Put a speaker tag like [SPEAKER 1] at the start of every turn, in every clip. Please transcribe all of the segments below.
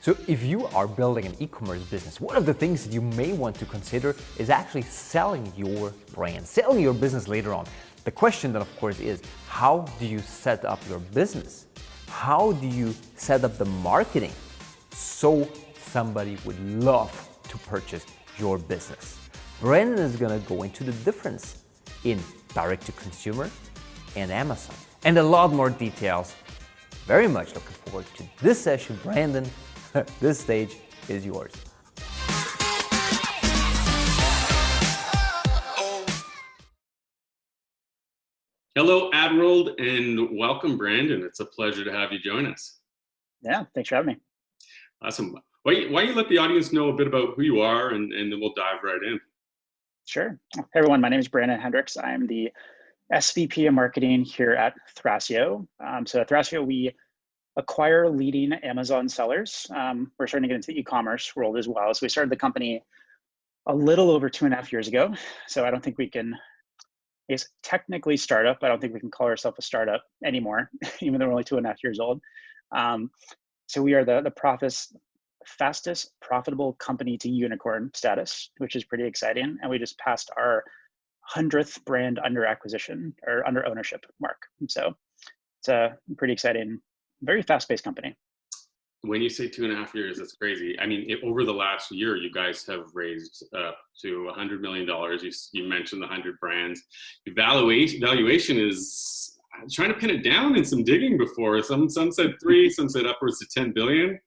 [SPEAKER 1] So if you are building an e-commerce business, one of the things that you may want to consider is actually selling your brand, selling your business later on. The question then, of course, is how do you set up your business? How do you set up the marketing so somebody would love to purchase your business? Brandon is gonna go into the difference in direct to consumer and Amazon and a lot more details. Very much looking forward to this session. Brandon, this stage is yours.
[SPEAKER 2] Hello, Adworld, and welcome, Brandon. It's a pleasure to have you join us.
[SPEAKER 3] Yeah, thanks for having me.
[SPEAKER 2] Awesome. Why don't you let the audience know a bit about who you are, and then we'll dive right in.
[SPEAKER 3] Sure. Hey, everyone, my name is Brandon Hendricks. I'm the SVP of Marketing here at Thrasio. So at Thrasio, we acquire leading Amazon sellers. We're starting to get into the e-commerce world as well. So we started the company a little over 2.5 years ago. So I don't think we can, it's technically startup. I don't think we can call ourselves a startup anymore, even though we're only 2.5 years old. So we are the fastest profitable company to unicorn status, which is pretty exciting. And we just passed our 100th brand under acquisition or under ownership mark. And so it's a pretty exciting, very fast-paced company.
[SPEAKER 2] When you say 2.5 years, that's crazy. I mean, over the last year, you guys have raised up to $100 million. You mentioned the 100 brands. The valuation is, I'm trying to pin it down in some digging before. Some said 3, some said upwards to 10 billion.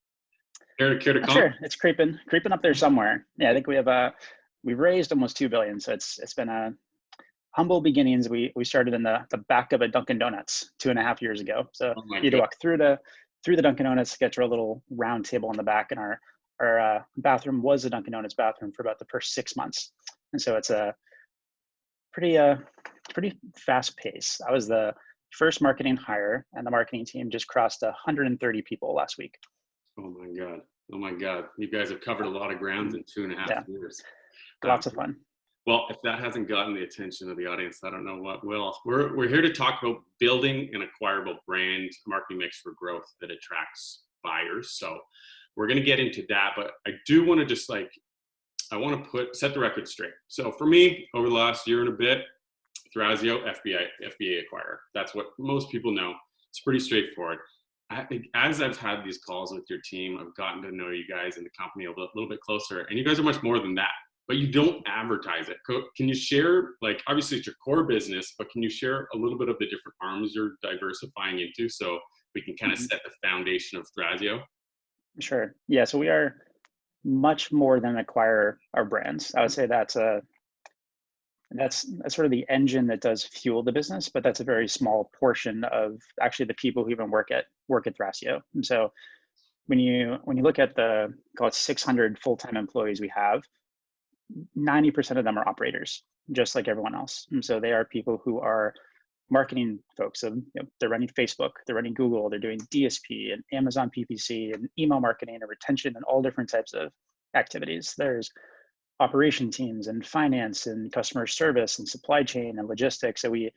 [SPEAKER 2] Care to comment?
[SPEAKER 3] Sure, it's creeping up there somewhere. Yeah, I think we've raised almost 2 billion. So it's been a humble beginnings. We started in the back of a Dunkin' Donuts 2.5 years ago. So you had to walk through the Dunkin' Donuts, get to a little round table in the back, and our bathroom was the Dunkin' Donuts bathroom for about the first 6 months. And so it's a pretty fast pace. I was the first marketing hire, and the marketing team just crossed 130 people last week.
[SPEAKER 2] Oh my God. You guys have covered a lot of ground in 2.5 years.
[SPEAKER 3] Lots of fun.
[SPEAKER 2] Well, if that hasn't gotten the attention of the audience, I don't know what will. We're here to talk about building an acquirable brand marketing mix for growth that attracts buyers. So we're going to get into that, but I do want to set the record straight. So for me, over the last year and a bit, Thrasio, FBA acquirer. That's what most people know. It's pretty straightforward. As I've had these calls with your team, I've gotten to know you guys in the company a little bit closer, and you guys are much more than that. But you don't advertise it. Can you share, obviously it's your core business, but can you share a little bit of the different arms you're diversifying into so we can kind of set the foundation of Thrasio?
[SPEAKER 3] Sure. Yeah, so we are much more than acquire our brands. I would say that's sort of the engine that does fuel the business, but that's a very small portion of actually the people who even work at Thrasio. And so when you look at the, call it 600 full-time employees we have, 90% of them are operators, just like everyone else. And so they are people who are marketing folks. So, they're running Facebook, they're running Google, they're doing DSP and Amazon PPC and email marketing and retention and all different types of activities. There's operation teams and finance and customer service and supply chain and logistics. So we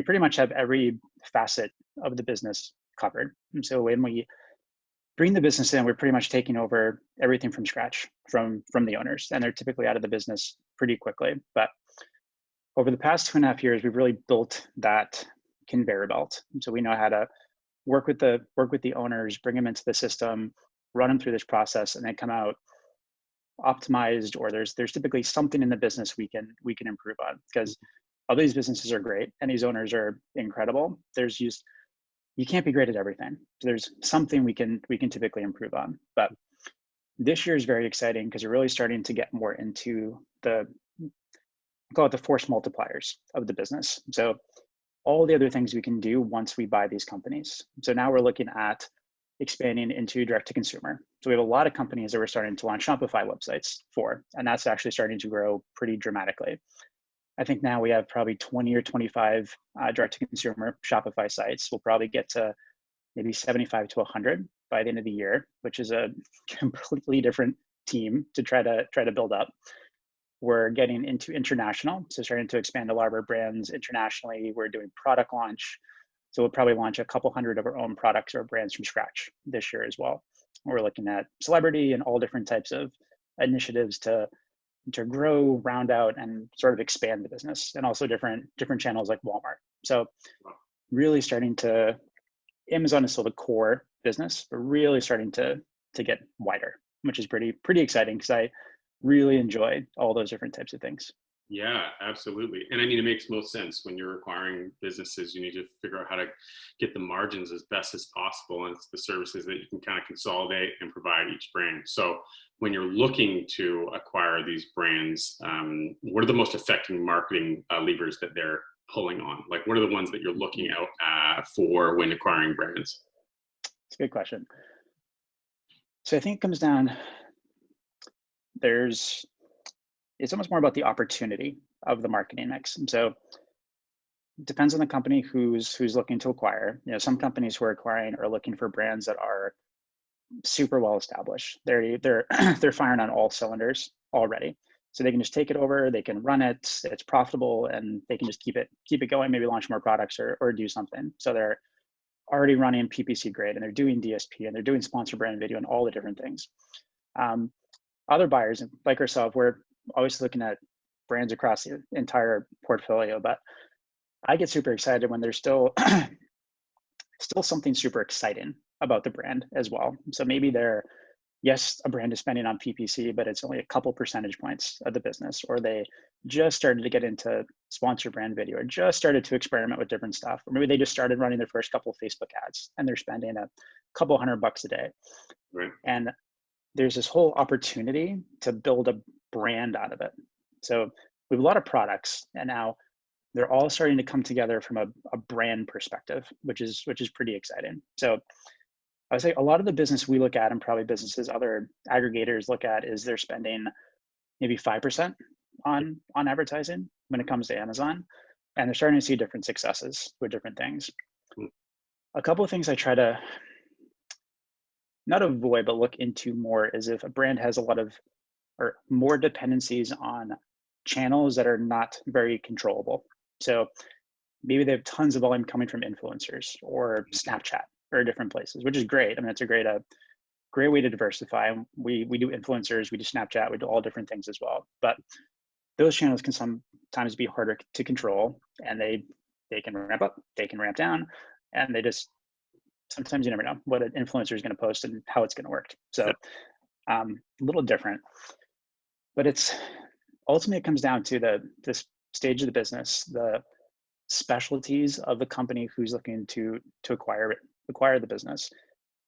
[SPEAKER 3] pretty much have every facet of the business covered. And so when we bring the business in, we're pretty much taking over everything from scratch from the owners, and they're typically out of the business pretty quickly. But over the past 2.5 years, we've really built that conveyor belt. And so we know how to work with the owners, bring them into the system, run them through this process, and then come out optimized, or there's typically something in the business we can improve on, because all these businesses are great and these owners are incredible. You can't be great at everything. So there's something we can typically improve on. But this year is very exciting because we're really starting to get more into I call it the force multipliers of the business. So all the other things we can do once we buy these companies. So now we're looking at expanding into direct to consumer. So we have a lot of companies that we're starting to launch Shopify websites for, and that's actually starting to grow pretty dramatically. I think now we have probably 20 or 25 direct to consumer Shopify sites. We'll probably get to maybe 75 to 100 by the end of the year, which is a completely different team to try to build up. We're getting into international, so starting to expand a lot of our brands internationally. We're doing product launch. So we'll probably launch a couple hundred of our own products or brands from scratch this year as well. We're looking at celebrity and all different types of initiatives to grow, round out, and sort of expand the business, and also different channels like Walmart. So really starting to, Amazon is still the core business, but really starting to get wider, which is pretty exciting because I really enjoy all those different types of things.
[SPEAKER 2] Yeah, absolutely. And I mean, it makes most sense when you're acquiring businesses, you need to figure out how to get the margins as best as possible. And it's the services that you can kind of consolidate and provide each brand. So when you're looking to acquire these brands, what are the most effective marketing levers that they're pulling on? Like, what are the ones that you're looking out for when acquiring brands?
[SPEAKER 3] It's a good question. So I think it comes down, it's almost more about the opportunity of the marketing mix. And so it depends on the company who's looking to acquire. Some companies who are acquiring are looking for brands that are super well established. They're they're firing on all cylinders already. So they can just take it over, they can run it, it's profitable, and they can just keep it going, maybe launch more products or do something. So they're already running PPC grade, and they're doing DSP, and they're doing sponsor brand video and all the different things. Other buyers like ourselves, we're always looking at brands across the entire portfolio, but I get super excited when there's still something super exciting about the brand as well. So maybe yes, a brand is spending on PPC, but it's only a couple percentage points of the business, or they just started to get into sponsor brand video, or just started to experiment with different stuff, or maybe they just started running their first couple of Facebook ads and they're spending a couple $100 a day.
[SPEAKER 2] Right.
[SPEAKER 3] And there's this whole opportunity to build a brand out of it. So we have a lot of products, and now they're all starting to come together from a brand perspective, which is pretty exciting. So I would say a lot of the business we look at, and probably businesses other aggregators look at, is they're spending maybe 5% on advertising when it comes to Amazon, and they're starting to see different successes with different things. A couple of things I try to not avoid, but look into more is if a brand has a lot of or more dependencies on channels that are not very controllable. So maybe they have tons of volume coming from influencers or Snapchat or different places, which is great. I mean, it's a great way to diversify. We do influencers, we do Snapchat, we do all different things as well. But those channels can sometimes be harder to control, and they can ramp up, they can ramp down, and they just, sometimes you never know what an influencer is going to post and how it's going to work. So a little different, but it's ultimately, it comes down to this stage of the business, the specialties of the company who's looking to acquire the business,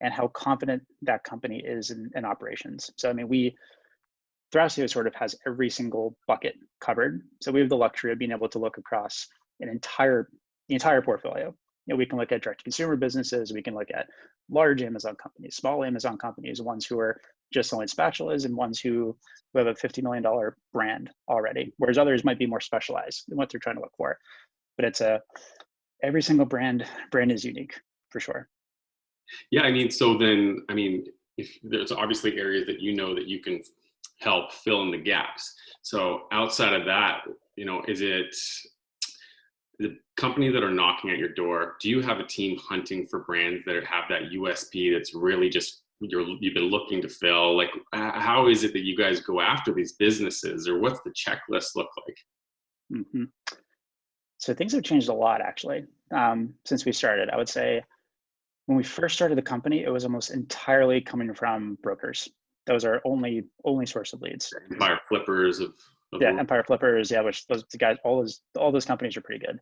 [SPEAKER 3] and how confident that company is in operations. So I mean, Thrasio sort of has every single bucket covered. So we have the luxury of being able to look across the entire portfolio. We can look at direct to consumer businesses, we can look at large Amazon companies, small Amazon companies, ones who are just selling spatulas, and ones who have a $50 million brand already, whereas others might be more specialized in what they're trying to look for. But it's every single brand is unique for sure.
[SPEAKER 2] Yeah, I mean, so then, I mean, if there's obviously areas that that you can help fill in the gaps. So outside of that, is it the companies that are knocking at your door? Do you have a team hunting for brands that have that USP that's really just you've been looking to fill? Like, how is it that you guys go after these businesses, or what's the checklist look like?
[SPEAKER 3] Mm-hmm. So things have changed a lot, actually, since we started. I would say when we first started the company, it was almost entirely coming from brokers. That was our only source of leads.
[SPEAKER 2] Empire Flippers of
[SPEAKER 3] Empire Flippers, which those guys, all those companies are pretty good.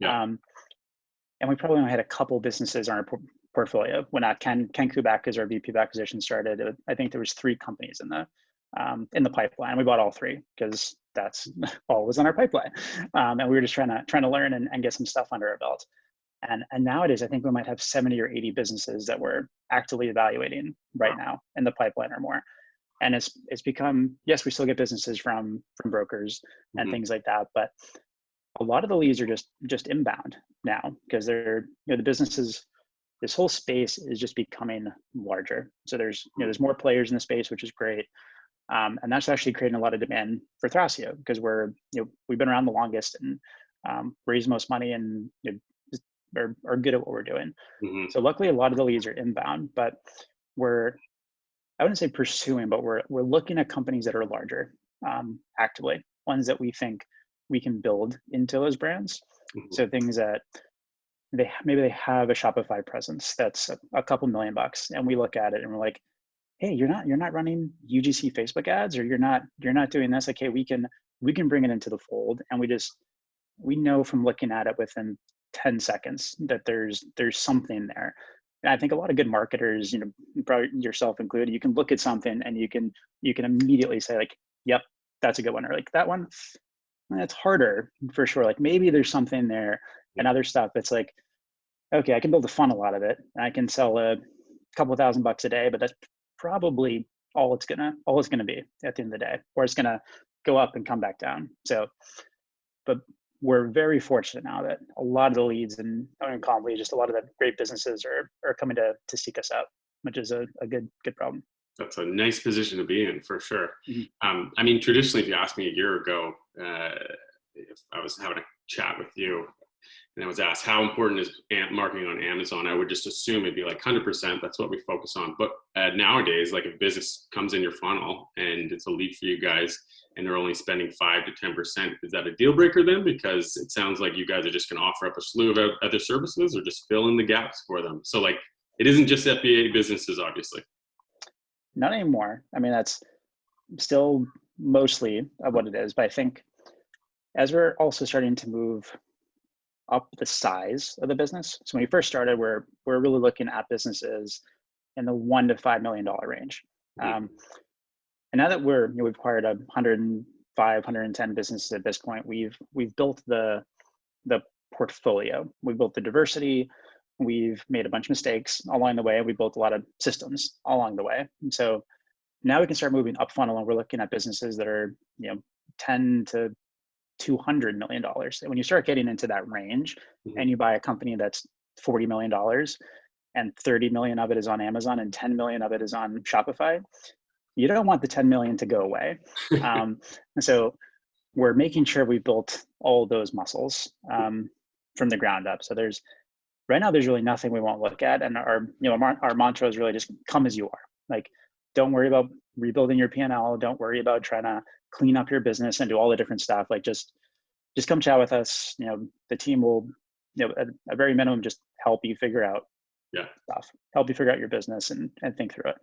[SPEAKER 2] Yeah.
[SPEAKER 3] And we probably only had a couple businesses on our portfolio when Ken Kubak, as our VP of acquisition, started. I think there was 3 companies in the pipeline. We bought all 3 because that's all was on our pipeline, and we were just trying to learn and get some stuff under our belt. And nowadays, I think we might have 70 or 80 businesses that we're actively evaluating right now in the pipeline or more. And it's become, yes, we still get businesses from brokers and things like that, but a lot of the leads are just inbound now, because they're, the businesses, this whole space is just becoming larger. So there's there's more players in the space, which is great. And that's actually creating a lot of demand for Thrasio, because we've been around the longest and raise most money and are good at what we're doing. So luckily, a lot of the leads are inbound, but we're I wouldn't say pursuing, but we're looking at companies that are larger, actively, ones that we think we can build into those brands.
[SPEAKER 2] Mhm.
[SPEAKER 3] So things that maybe they have a Shopify presence that's a couple $1,000,000, and we look at it and we're like, hey, you're not running UGC Facebook ads, or you're not doing this. Like, hey, we can bring it into the fold, and we know from looking at it within 10 seconds that there's something there. And I think a lot of good marketers, probably yourself included, you can look at something and you can immediately say like, yep, that's a good one, or like that one, it's harder for sure. Like maybe there's something there. And other stuff, it's like, okay, I can build a funnel out of it. I can sell a couple $1,000 a day, but that's probably all it's gonna be at the end of the day, or it's gonna go up and come back down. So, but we're very fortunate now that a lot of the leads and Calmly, just a lot of the great businesses are coming to seek us out, which is a good problem.
[SPEAKER 2] That's a nice position to be in for sure.
[SPEAKER 3] Mhm.
[SPEAKER 2] I mean, traditionally, if you asked me a year ago, if I was having a chat with you and I was asked how important is marketing on Amazon, I would just assume it'd be like 100%. That's what we focus on. But nowadays, like if business comes in your funnel and it's a lead for you guys, and they're only spending 5 to 10%, is that a deal breaker then? Because it sounds like you guys are just going to offer up a slew of other services, or just fill in the gaps for them. So like, it isn't just FBA businesses, obviously.
[SPEAKER 3] Not anymore. I mean, that's still mostly of what it is, but I think as we're also starting to move up the size of the business. So when we first started, we're really looking at businesses in the $1 to $5 million range.
[SPEAKER 2] Mhm.
[SPEAKER 3] And now that we've acquired 105, 110 businesses at this point, we've built the portfolio. We've built the diversity. We've made a bunch of mistakes along the way. We built a lot of systems along the way. And so now we can start moving up funnel, and we're looking at businesses that are 10 to $200 million. And when you start getting into that range,
[SPEAKER 2] Mhm.
[SPEAKER 3] and you buy a company that's $40 million, and 30 million of it is on Amazon and 10 million of it is on Shopify, you don't want the 10 million to go away. And so we're making sure we built all those muscles from the ground up. So right now there's really nothing we won't look at, and our mantra is really just come as you are. Like, don't worry about rebuilding your P&L. Don't worry about trying to clean up your business and do all the different stuff. Like, just come chat with us. The team will, at a very minimum, just help you figure out
[SPEAKER 2] Yeah.
[SPEAKER 3] stuff, help you figure out your business and think through it.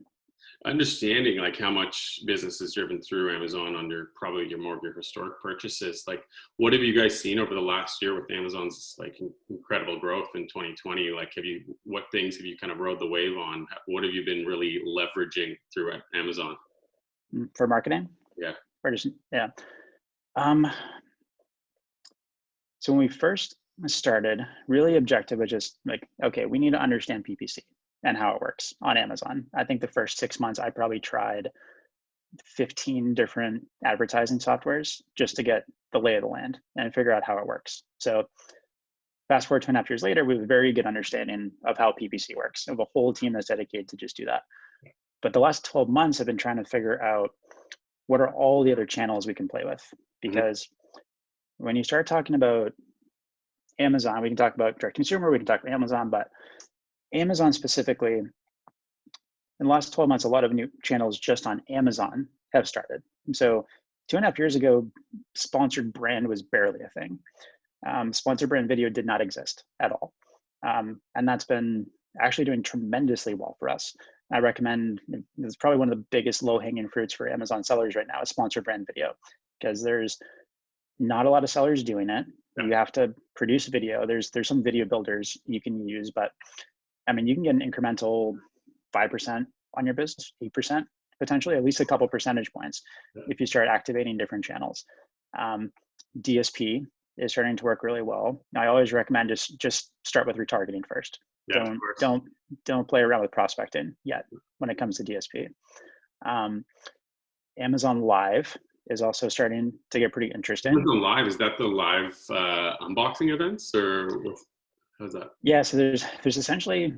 [SPEAKER 2] Understanding like how much business is driven through Amazon under probably more of your historic purchases. Like, what have you guys seen over the last year with Amazon's like incredible growth in 2020? Like, what things have you kind of rode the wave on? What have you been really leveraging through Amazon?
[SPEAKER 3] For marketing?
[SPEAKER 2] Yeah.
[SPEAKER 3] Or just, yeah. So when we first started, really objective was just like, okay, we need to understand PPC and how it works on Amazon. I think the first 6 months, I probably tried 15 different advertising softwares just to get the lay of the land and figure out how it works. So fast forward 2.5 years later, we have a very good understanding of how PPC works. We have a whole team that's dedicated to just do that. But the last 12 months, I've been trying to figure out what are all the other channels we can play with. Because when you start talking about Amazon, we can talk about direct consumer, we can talk about Amazon, but Amazon specifically, in the last 12 months, a lot of new channels just on Amazon have started. And so 2.5 years ago, sponsored brand was barely a thing. Sponsored brand video did not exist at all. And that's been actually doing tremendously well for us. I recommend, it's probably one of the biggest low-hanging fruits for Amazon sellers right now is sponsored brand video, because there's not a lot of sellers doing it. You have to produce video. There's some video builders you can use, but I mean, you can get an incremental 5% on your business, 8%, potentially at least a couple percentage points if you start activating different channels. DSP is starting to work really well. I always recommend just start with retargeting first.
[SPEAKER 2] Yeah,
[SPEAKER 3] Don't play around with prospecting yet when it comes to DSP. Amazon Live is also starting to get pretty interesting.
[SPEAKER 2] Is that the live unboxing events, or how's that?
[SPEAKER 3] Yeah, so there's essentially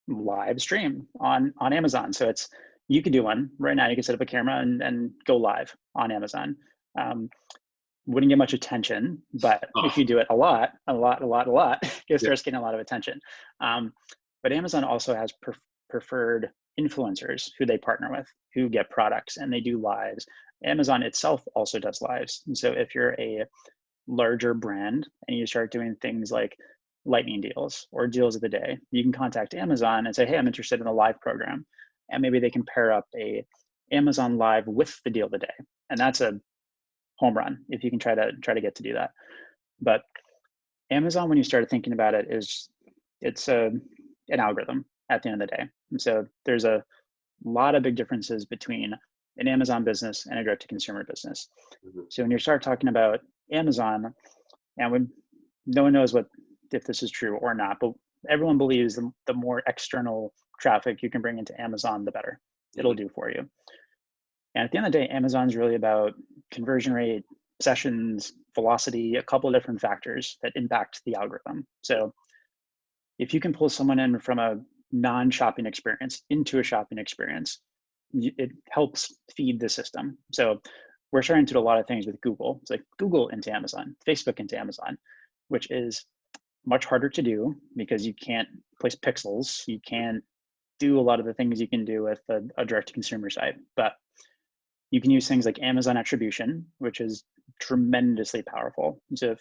[SPEAKER 3] live stream on Amazon. So you could do one right now. You can set up a camera and go live on Amazon. Wouldn't get much attention, but if you do it a lot, it starts getting a lot of attention. But Amazon also has preferred influencers who they partner with, who get products and they do lives. Amazon itself also does lives. And so if you're a larger brand and you start doing things like lightning deals or deals of the day, you can contact Amazon and say, hey, I'm interested in a live program. And maybe they can pair up a Amazon live with the deal of the day. And that's a home run if you can try to get to do that. But Amazon, when you start thinking about it, it's an algorithm at the end of the day. And so there's a lot of big differences between an Amazon business and a direct-to-consumer business.
[SPEAKER 2] Mm-hmm.
[SPEAKER 3] So when you start talking about Amazon, and when no one knows if this is true or not, but everyone believes the more external traffic you can bring into Amazon, the better it'll do for you. And at the end of the day, Amazon's really about conversion rate, sessions, velocity, a couple of different factors that impact the algorithm. So if you can pull someone in from a non-shopping experience into a shopping experience, it helps feed the system. So we're starting to do a lot of things with Google. It's like Google into Amazon, Facebook into Amazon, which is much harder to do because you can't place pixels. You can't do a lot of the things you can do with a direct-to-consumer site. But you can use things like Amazon attribution, which is tremendously powerful. So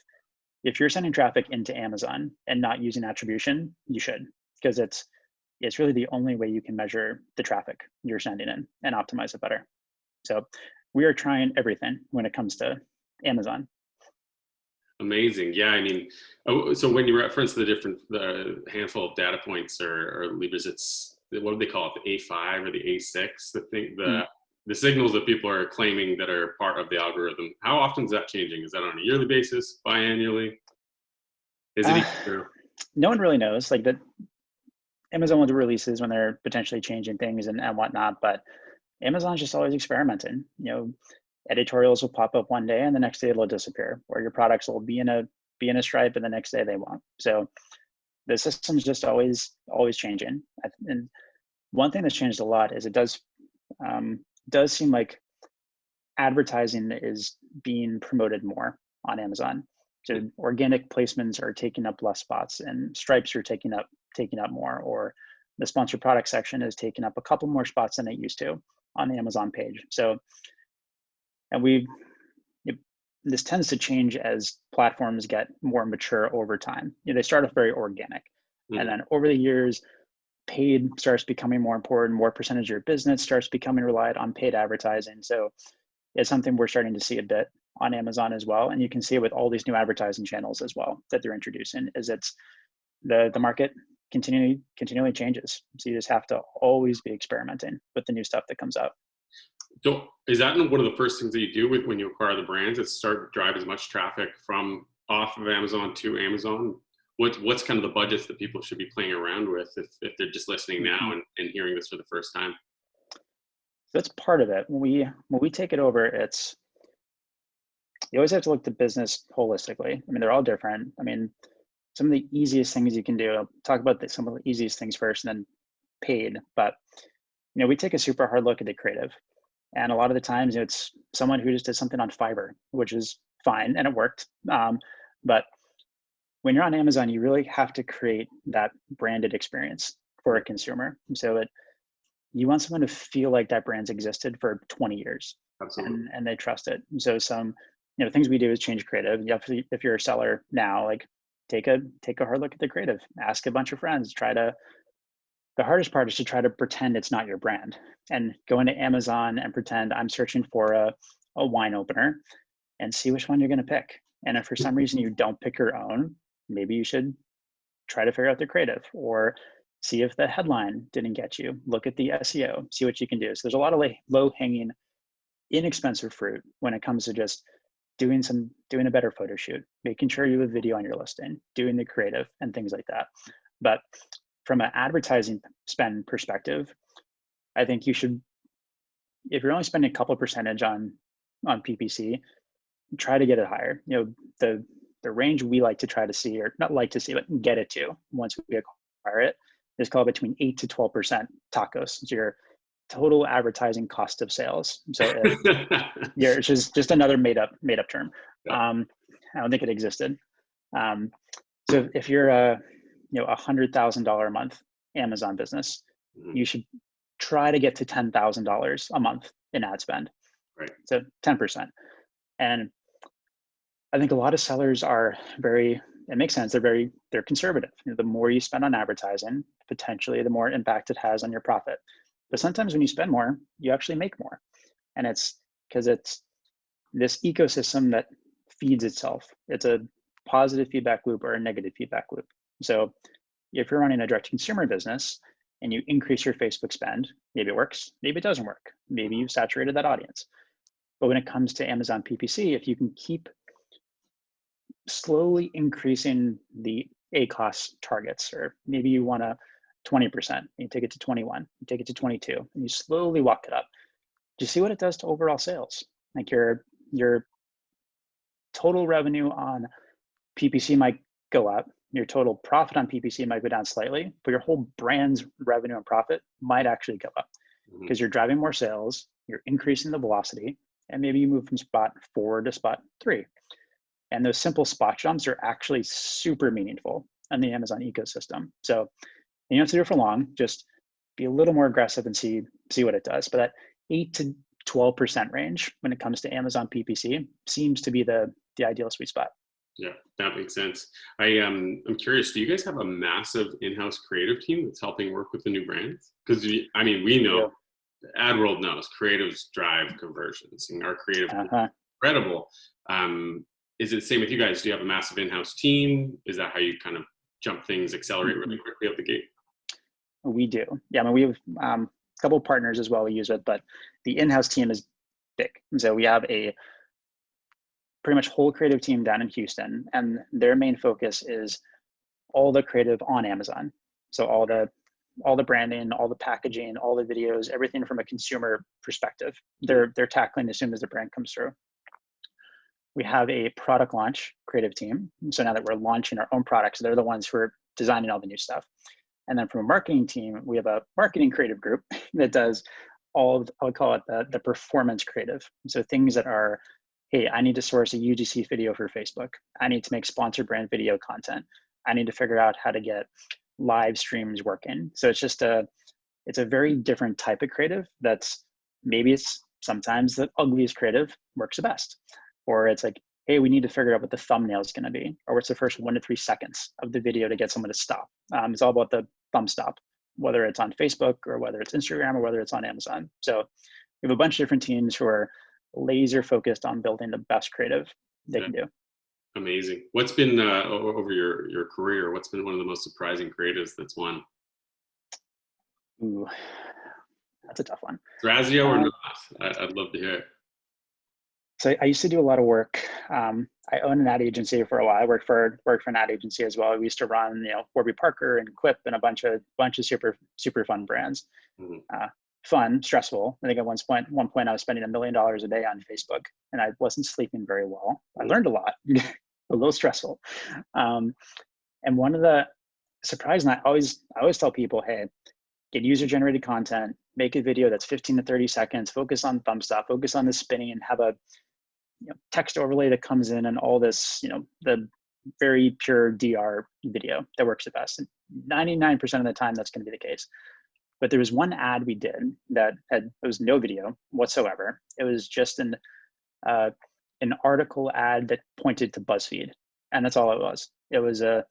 [SPEAKER 3] if you're sending traffic into Amazon and not using attribution, you should, because it's really the only way you can measure the traffic you're sending in and optimize it better. So we are trying everything when it comes to Amazon.
[SPEAKER 2] Amazing. Yeah, I mean, so when you reference the handful of data points or levers, it's, what do they call it, the A5 or the A6, the signals that people are claiming that are part of the algorithm. How often is that changing? Is that on a yearly basis, biannually? Is it true?
[SPEAKER 3] No one really knows. Like that, Amazon will do releases when they're potentially changing things and whatnot, but Amazon's just always experimenting. Editorials will pop up one day and the next day it'll disappear, or your products will be in a stripe and the next day they won't. So the system's just always changing. And one thing that's changed a lot is it does seem like advertising is being promoted more on Amazon. So organic placements are taking up less spots, and stripes are taking up more, or the sponsored product section is taking up a couple more spots than it used to on the Amazon page. So, and this tends to change as platforms get more mature over time. They start off very organic, and then over the years, paid starts becoming more important. More percentage of your business starts becoming relied on paid advertising. So it's something we're starting to see a bit on Amazon as well. And you can see it with all these new advertising channels as well that they're introducing, is it's the market continually changes. So you just have to always be experimenting with the new stuff that comes out.
[SPEAKER 2] So is that one of the first things that you do when you acquire the brands, is start to drive as much traffic from off of Amazon to Amazon? What's kind of the budgets that people should be playing around with if they're just listening now and hearing this for the first time?
[SPEAKER 3] That's part of it. When we take it over, you always have to look at the business holistically. I mean, they're all different. I mean, some of the easiest things you can do, I'll talk about some of the easiest things first and then paid. But, we take a super hard look at the creative. And a lot of the times it's someone who just did something on Fiverr, which is fine and it worked. But when you're on Amazon, you really have to create that branded experience for a consumer. So you want someone to feel like that brand's existed for 20 years.
[SPEAKER 2] Absolutely.
[SPEAKER 3] And they trust it. And so some, things we do is change creative. You have to, if you're a seller now, like take a hard look at the creative, ask a bunch of friends, the hardest part is to try to pretend it's not your brand and go into Amazon and pretend I'm searching for a wine opener and see which one you're going to pick. And if for some reason you don't pick your own, maybe you should try to figure out the creative, or see if the headline didn't get you. Look at the SEO, see what you can do. So there's a lot of low-hanging, inexpensive fruit when it comes to just doing a better photo shoot, making sure you have a video on your listing, doing the creative and things like that. But from an advertising spend perspective, I think you should, if you're only spending a couple percentage on PPC, try to get it higher. The range we like to try to see, or not like to see, but get it to once we acquire it, is called between 8 to 12% tacos. It's your total advertising cost of sales. So it's just another made up term. I don't think it existed. So if you're $100,000 a month Amazon business, you should try to get to $10,000 a month in ad spend.
[SPEAKER 2] Right.
[SPEAKER 3] So 10%. And I think a lot of sellers are very, it makes sense, they're conservative. The more you spend on advertising, potentially the more impact it has on your profit. But sometimes when you spend more, you actually make more. And it's because it's this ecosystem that feeds itself. It's a positive feedback loop or a negative feedback loop. So if you're running a direct consumer business and you increase your Facebook spend, maybe it works, maybe it doesn't work. Maybe you've saturated that audience. But when it comes to Amazon PPC, if you can keep slowly increasing the ACoS targets, or maybe you want to 20%, you take it to 21, you take it to 22, and you slowly walk it up. Do you see what it does to overall sales? Like your total revenue on PPC might go up, your total profit on PPC might go down slightly, but your whole brand's revenue and profit might actually go up because you're driving more sales, you're increasing the velocity, and maybe you move from spot 4 to spot 3. And those simple spot jumps are actually super meaningful on the Amazon ecosystem. So you don't have to do it for long, just be a little more aggressive and see what it does. But that 8 to 12% range when it comes to Amazon PPC seems to be the ideal sweet spot.
[SPEAKER 2] Yeah, that makes sense. I'm curious, do you guys have a massive in-house creative team that's helping work with the new brands? Because we know, ad world knows, creatives drive conversions, and our creative is incredible. Is it the same with you guys? Do you have a massive in-house team? Is that how you kind of jump things, accelerate really quickly out the gate?
[SPEAKER 3] We do. Yeah, I mean, we have a couple of partners as well we use it, but the in-house team is big. And so we have a pretty much whole creative team down in Houston, and their main focus is all the creative on Amazon. So all the branding, all the packaging, all the videos, everything from a consumer perspective, they're tackling as soon as the brand comes through. We have a product launch creative team. So now that we're launching our own products, they're the ones who are designing all the new stuff. And then from a marketing team, we have a marketing creative group that does all of, I would call it the performance creative. So things that are, hey, I need to source a UGC video for Facebook. I need to make sponsored brand video content. I need to figure out how to get live streams working. So it's just it's a very different type of creative that's, maybe it's sometimes the ugliest creative works the best. Or it's like, hey, we need to figure out what the thumbnail is going to be, or what's the first 1 to 3 seconds of the video to get someone to stop. It's all about the thumb stop, whether it's on Facebook or whether it's Instagram or whether it's on Amazon. So we have a bunch of different teams who are laser focused on building the best creative they can do.
[SPEAKER 2] Amazing. What's been over your career? What's been one of the most surprising creatives that's won?
[SPEAKER 3] Ooh, that's a tough one.
[SPEAKER 2] Thrasio or not? I'd love to hear it.
[SPEAKER 3] So I used to do a lot of work. I owned an ad agency for a while. I worked for an ad agency as well. We used to run, Warby Parker and Quip and a bunch of super fun brands. Fun, stressful. I think at one point I was spending $1 million a day on Facebook, and I wasn't sleeping very well. I learned a lot, a little stressful. And one of the surprising, I always tell people, hey, get user-generated content, make a video that's 15 to 30 seconds, focus on thumb stop, focus on the spinning, and have a text overlay that comes in and all this, the very pure DR video that works the best. And 99% of the time, that's going to be the case. But there was one ad we did that it was no video whatsoever. It was just an article ad that pointed to BuzzFeed, and that's all it was. It was a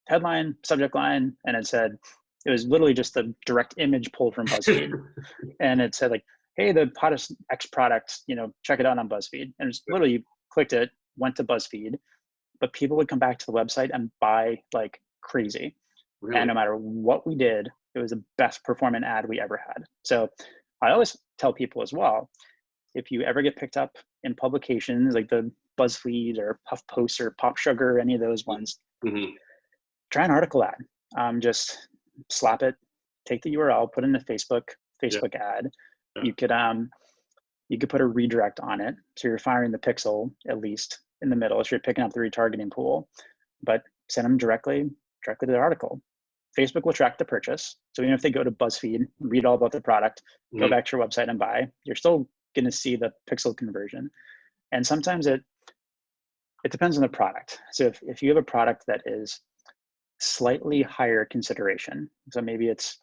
[SPEAKER 3] headline, subject line, and it was literally just a direct image pulled from BuzzFeed, and it said like, hey, the hottest X product, check it out on BuzzFeed. And it's literally, you clicked it, went to BuzzFeed, but people would come back to the website and buy like crazy. Really? And no matter what we did, it was the best performing ad we ever had. So I always tell people as well, if you ever get picked up in publications like the BuzzFeed or HuffPost or Pop Sugar, any of those ones, try an article ad. Just slap it, take the URL, put in the Facebook ad. You could put a redirect on it, so you're firing the pixel at least in the middle, so you're picking up the retargeting pool, but send them directly to the article. Facebook will track the purchase, so even if they go to BuzzFeed, read all about the product, go back to your website and buy, you're still going to see the pixel conversion. And sometimes it depends on the product. So if you have a product that is slightly higher consideration, so maybe it's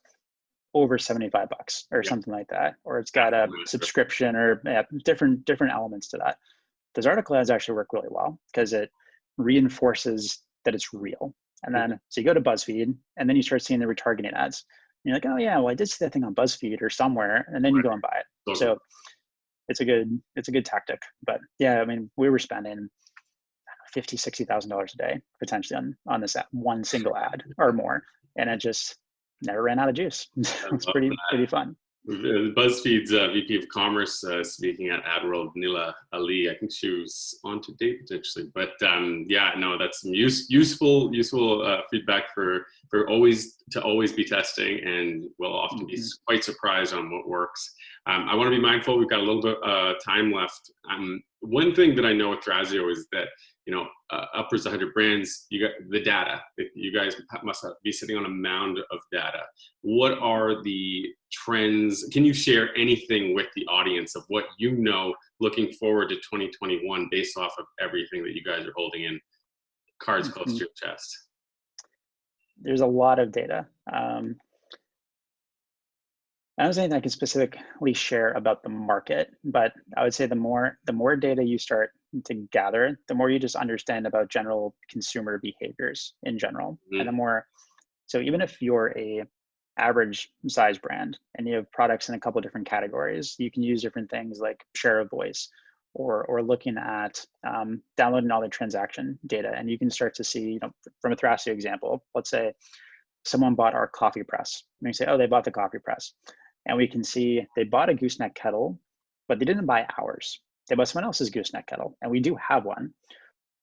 [SPEAKER 3] over $75 or something like that, or it's got a subscription or different elements to that. Those article ads actually work really well because it reinforces that it's real. And then, so you go to BuzzFeed and then you start seeing the retargeting ads. And you're like, oh yeah, well I did see that thing on BuzzFeed or somewhere, and then you go and buy it. So it's a good tactic. But yeah, I mean, we were spending $50,000-$60,000 a day potentially on this one single ad or more, and it just never ran out of juice. It's pretty fun.
[SPEAKER 2] BuzzFeed's VP of Commerce speaking at Admiral Nila Ali. I think she was on to date potentially, but yeah, no, that's some useful feedback for always be testing, and we'll often be quite surprised on what works. I want to be mindful. We've got a little bit time left. One thing that I know with Thrasio is that, you know, upwards of 100 brands, you got the data. You guys must be sitting on a mound of data. What are the trends? Can you share anything with the audience of what you know looking forward to 2021 based off of everything that you guys are holding in cards close to your chest?
[SPEAKER 3] There's a lot of data. I don't think I can specifically share about the market, but I would say the more data you start to gather, the more you just understand about general consumer behaviors in general. And the more, so even if you're a average size brand and you have products in a couple of different categories, you can use different things like share of voice or looking at downloading all the transaction data. And you can start to see, you know, from a Thrasio example, let's say someone bought our coffee press. And you say, oh, they bought the coffee press. And we can see they bought a gooseneck kettle, but they didn't buy ours. They bought someone else's gooseneck kettle, and we do have one.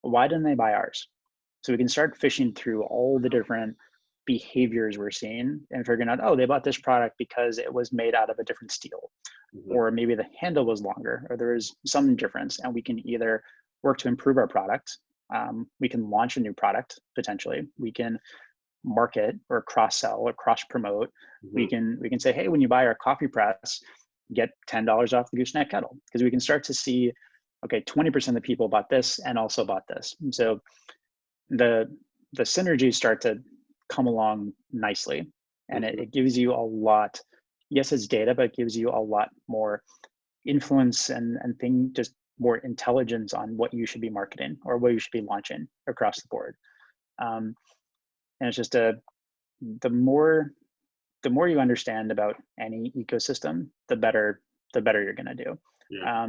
[SPEAKER 3] Why didn't they buy ours? So we can start fishing through all the different behaviors we're seeing and figuring out, oh, they bought this product because it was made out of a different steel, or maybe the handle was longer, or there is some difference. And we can either work to improve our product. We can launch a new product, potentially. We can market or cross-sell or cross-promote. We can say, hey, when you buy our coffee press, get $10 off the gooseneck kettle, because we can start to see, okay, 20% of the people bought this and also bought this. And so the synergies start to come along nicely, and it gives you a lot. Yes, it's data, but it gives you a lot more influence and just more intelligence on what you should be marketing or what you should be launching across the board. And it's just the more you understand about any ecosystem, the better you're going to do. Yeah.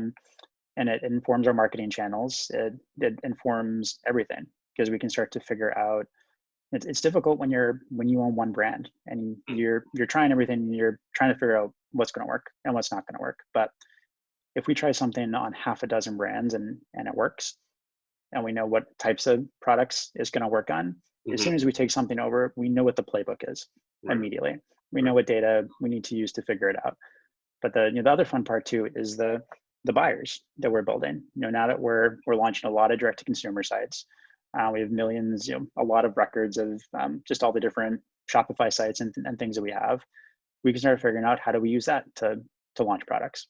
[SPEAKER 3] And it informs our marketing channels. It informs everything, because we can start to figure out. It's difficult when you own one brand and you're trying everything and you're trying to figure out what's going to work and what's not going to work. But if we try something on half a dozen brands and it works, and we know what types of products it's going to work on, as soon as we take something over, we know what the playbook is immediately. We know what data we need to use to figure it out. But the other fun part too is the buyers that we're building. You know, now that we're launching a lot of direct to consumer sites, we have millions, a lot of records of just all the different Shopify sites and things that we have. We can start figuring out, how do we use that to launch products?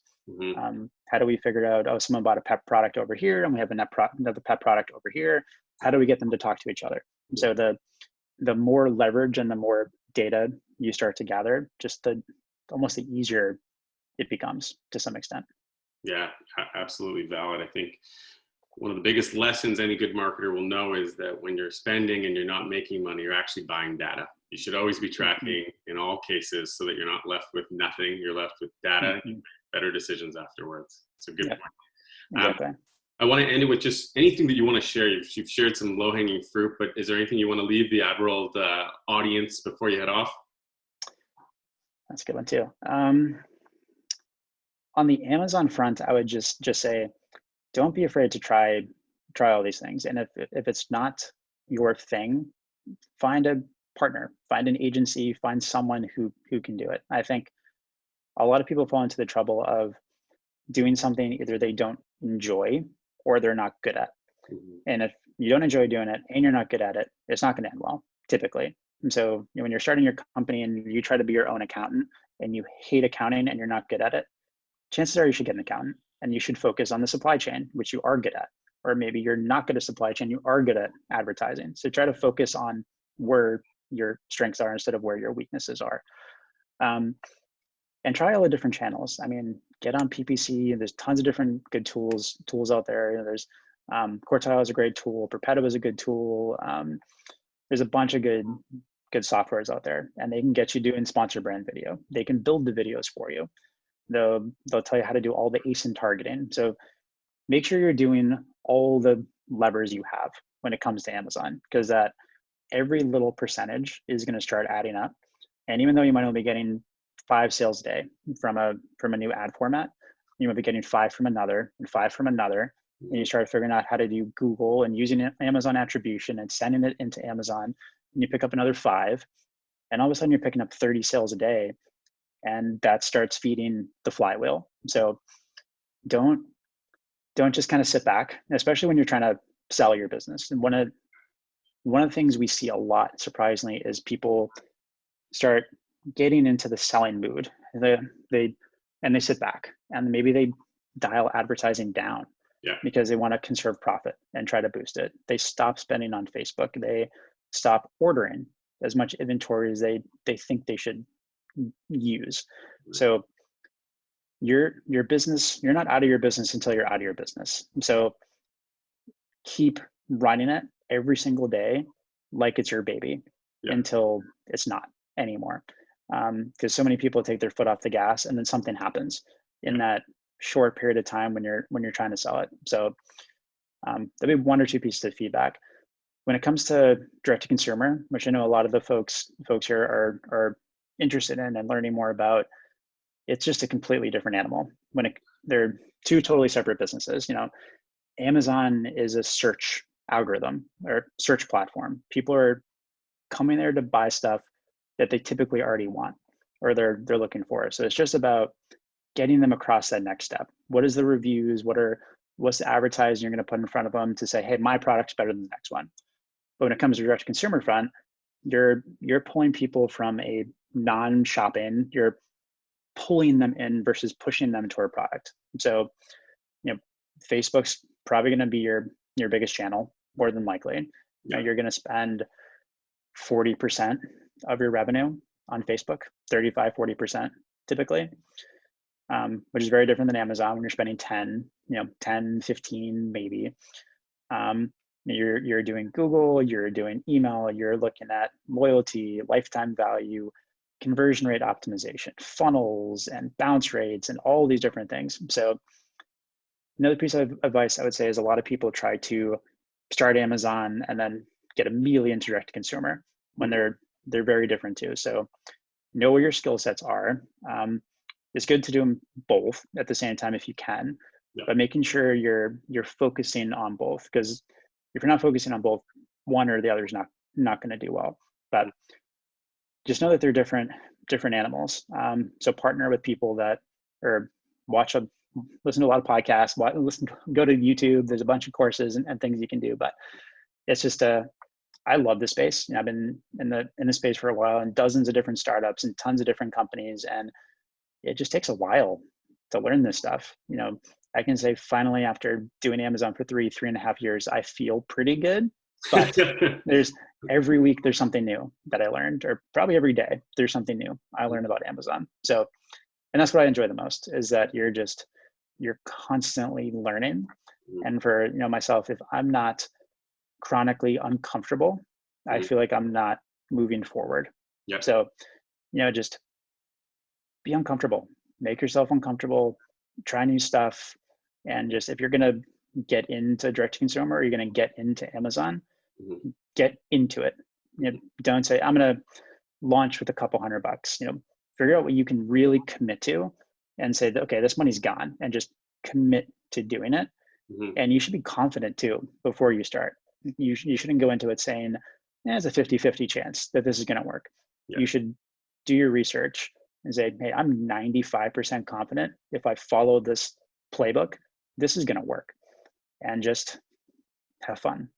[SPEAKER 3] How do we figure out, oh, someone bought a pet product over here and we have another pet product over here. How do we get them to talk to each other? And so the more leverage and the more data you start to gather, just almost the easier it becomes to some extent.
[SPEAKER 2] Yeah, absolutely valid. I think one of the biggest lessons any good marketer will know is that when you're spending and you're not making money, you're actually buying data. You should always be tracking in all cases so that you're not left with nothing. You're left with data, you make better decisions afterwards. It's a good point.
[SPEAKER 3] Exactly.
[SPEAKER 2] I want to end it with just anything that you want to share. You've shared some low-hanging fruit, but is there anything you want to leave the Admiral audience before you head off?
[SPEAKER 3] That's a good one too. On the Amazon front, I would just say, don't be afraid to try all these things. And if it's not your thing, find a partner, find an agency, find someone who can do it. I think a lot of people fall into the trouble of doing something either they don't enjoy or they're not good at. And if you don't enjoy doing it and you're not good at it, it's not going to end well, typically. And so when you're starting your company and you try to be your own accountant and you hate accounting and you're not good at it, chances are you should get an accountant and you should focus on the supply chain, which you are good at. Or maybe you're not good at supply chain, you are good at advertising. So try to focus on where your strengths are instead of where your weaknesses are. And try all the different channels. I mean, get on PPC. There's tons of different good tools out there. You know, there's Quartile is a great tool. Perpetua is a good tool. There's a bunch of good softwares out there, and they can get you doing sponsor brand video. They can build the videos for you. They'll tell you how to do all the ASIN targeting. So make sure you're doing all the levers you have when it comes to Amazon, because that every little percentage is going to start adding up. And even though you might only be getting 5 sales a day from a new ad format, you might be getting 5 from another and 5 from another. And you start figuring out how to do Google and using Amazon attribution and sending it into Amazon, and you pick up another 5, and all of a sudden you're picking up 30 sales a day, and that starts feeding the flywheel. So don't just kind of sit back, especially when you're trying to sell your business. And one of the things we see a lot, surprisingly, is people start getting into the selling mood. They sit back, and maybe they dial advertising down because they want to conserve profit and try to boost it. They stop spending on Facebook. They stop ordering as much inventory as they think they should use. So your business, you're not out of your business until you're out of your business. So keep running it every single day like it's your baby until it's not anymore. Because so many people take their foot off the gas, and then something happens in that short period of time when you're trying to sell it. So there'll be 1 or 2 pieces of feedback. When it comes to direct to consumer, which I know a lot of the folks here are interested in and learning more about, it's just a completely different animal. They're 2 totally separate businesses. You know, Amazon is a search algorithm or search platform. People are coming there to buy stuff that they typically already want or they're looking for. So it's just about getting them across that next step. What is the reviews? What's the advertising you're going to put in front of them to say, hey, my product's better than the next one? But when it comes to direct to consumer front, you're pulling people from a non-shopping, you're pulling them in versus pushing them to our product. So, you know, Facebook's probably going to be your biggest channel, more than likely. You're going to spend 40% of your revenue on Facebook, 35, 40% typically, which is very different than Amazon when you're spending 10, 15 maybe. You're doing Google, you're doing email, you're looking at loyalty, lifetime value, conversion rate optimization, funnels and bounce rates and all these different things. So another piece of advice I would say is a lot of people try to start Amazon and then get immediately into direct to consumer when they're very different too. So know where your skill sets are. It's good to do them both at the same time if you can, but making sure you're focusing on both, because if you're not focusing on both, one or the other is not going to do well. But just know that they're different animals. So partner with people that, or listen to a lot of podcasts, go to YouTube. There's a bunch of courses and things you can do, but it's just I love this space. You know, I've been in the space for a while, and dozens of different startups and tons of different companies, and it just takes a while to learn this stuff. You know, I can say finally, after doing Amazon for 3.5 years, I feel pretty good. But every week there's something new that I learned, or probably every day there's something new I learned about Amazon. So, and that's what I enjoy the most, is that you're constantly learning. And for myself, if I'm not chronically uncomfortable, I feel like I'm not moving forward. So, just be uncomfortable, make yourself uncomfortable, try new stuff. And just, if you're going to get into direct to consumer, or you're going to get into Amazon, get into it. Don't say, I'm going to launch with a couple $100. Figure out what you can really commit to and say, okay, this money's gone, and just commit to doing it. And you should be confident too before you start. You shouldn't go into it saying, there's a 50-50 chance that this is going to work. You should do your research and say, hey, I'm 95% confident if I follow this playbook, this is going to work. And just have fun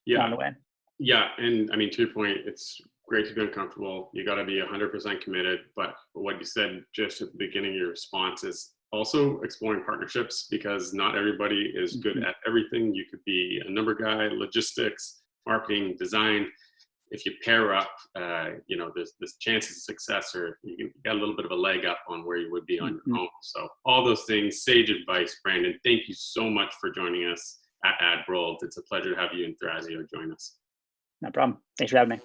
[SPEAKER 3] along the way.
[SPEAKER 2] Yeah. And I mean, to your point, it's great to be uncomfortable. You got to be 100% committed. But what you said just at the beginning of your response is also exploring partnerships, because not everybody is good at everything. You could be a number guy, logistics, marketing, design. if you pair up, this chances of success, or you got a little bit of a leg up on where you would be on your own. So all those things, sage advice. Brandon, thank you so much for joining us at Acquirable. It's a pleasure to have you and Thrasio join us.
[SPEAKER 3] No problem. Thanks for having me.